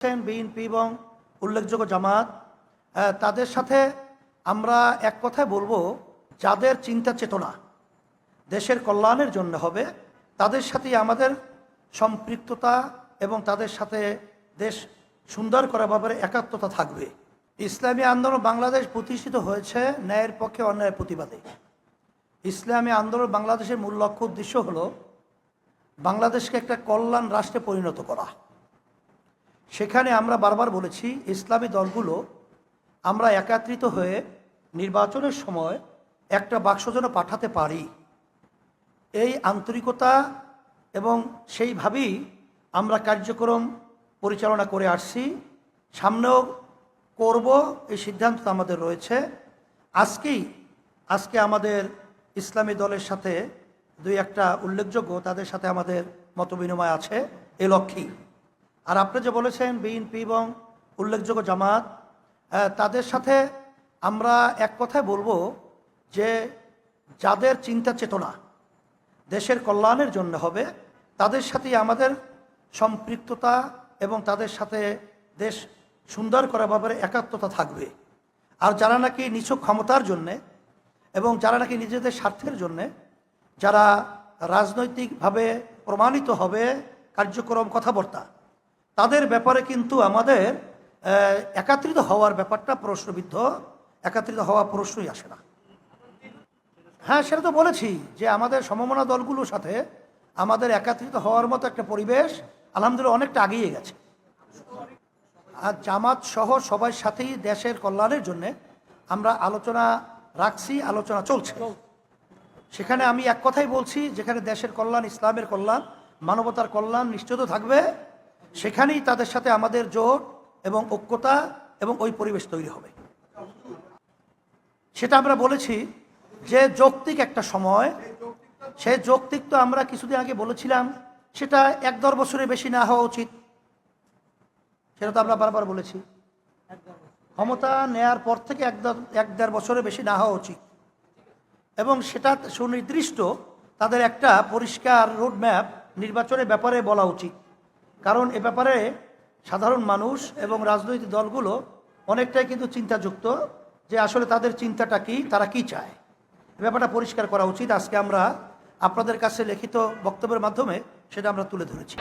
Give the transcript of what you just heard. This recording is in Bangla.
বিএনপি এবং উল্লেখযোগ্য জামাত তাদের সাথে আমরা এক কথায় বলবো, যাদের চিন্তা চেতনা দেশের কল্যাণের জন্য হবে তাদের সাথেই আমাদের সম্পৃক্ততা এবং তাদের সাথে দেশ সুন্দর করার ব্যাপারে একাত্মতা থাকবে। ইসলামী আন্দোলন বাংলাদেশ প্রতিষ্ঠিত হয়েছে ন্যায়ের পক্ষে অন্যায়ের প্রতিবাদে। ইসলামী আন্দোলন বাংলাদেশের মূল লক্ষ্য উদ্দেশ্য হলো বাংলাদেশকে একটা কল্যাণ রাষ্ট্রে পরিণত করা। সেখানে আমরা বারবার বলেছি, ইসলামী দলগুলো আমরা একত্রিত হয়ে নির্বাচনের সময় একটা বাক্স যেন পাঠাতে পারি, এই আন্তরিকতা এবং সেইভাবেই আমরা কার্যক্রম পরিচালনা করে আসছি, সামনেও করব, এই সিদ্ধান্ত আমাদের রয়েছে। আজকে আমাদের ইসলামী দলের সাথে দুই একটা উল্লেখযোগ্য তাদের সাথে আমাদের মতবিনিময় আছে এ লক্ষ্যেই। আর আপনি যে বলেছেন বিএনপি এবং উল্লেখযোগ্য জামাত তাদের সাথে আমরা এক কথায় বলবো যে যাদের চিন্তা চেতনা দেশের কল্যাণের জন্য হবে তাদের সাথেই আমাদের সম্পৃক্ততা এবং তাদের সাথে দেশ সুন্দর করার ব্যাপারে একাত্মতা থাকবে। আর যারা নাকি নিছক ক্ষমতার জন্যে এবং যারা নাকি নিজেদের স্বার্থের জন্যে যারা রাজনৈতিকভাবে প্রমাণিত হবে কার্যক্রম কথাবার্তা, তাদের ব্যাপারে কিন্তু আমাদের একত্রিত হওয়ার ব্যাপারটা প্রশ্নবিদ্ধ, একত্রিত হওয়া প্রশ্নই আসে না। হ্যাঁ, সেটা তো বলেছি যে আমাদের সমমনা দলগুলোর সাথে আমাদের একত্রিত হওয়ার মতো একটা পরিবেশ আলহামদুলিল্লাহ অনেকটা আগিয়ে গেছে। আর জামাত সহ সবার সাথেই দেশের কল্যাণের জন্য আমরা আলোচনা রাখছি, আলোচনা চলছে। সেখানে আমি এক কথাই বলছি, যেখানে দেশের কল্যাণ, ইসলামের কল্যাণ, মানবতার কল্যাণ নিশ্চিত থাকবে, সেখানেই তাদের সাথে আমাদের জোট এবং ঐক্যতা এবং ওই পরিবেশ তৈরি হবে। সেটা আমরা বলেছি যে যৌক্তিক একটা সময়, সে যৌক্তিক তো আমরা কিছুদিন আগে বলেছিলাম সেটা 1-1.5 বছরের বেশি না হওয়া উচিত। সেটা তো আমরা বারবার বলেছি, ক্ষমতা নেয়ার পর থেকে 1-1.5 বছরের বেশি না হওয়া উচিত। এবং সেটা সুনির্দিষ্ট তাদের একটা পরিষ্কার রোডম্যাপ নির্বাচনের ব্যাপারে বলা উচিত। কারণ এ ব্যাপারে সাধারণ মানুষ এবং রাজনৈতিক দলগুলো অনেকটাই কিন্তু চিন্তাযুক্ত যে আসলে তাদের চিন্তাটা কি, তারা কি চায়, এ ব্যাপারটা পরিষ্কার করা উচিত। আজকে আমরা আপনাদের কাছে লিখিত বক্তব্যের মাধ্যমে সেটা আমরা তুলে ধরেছি।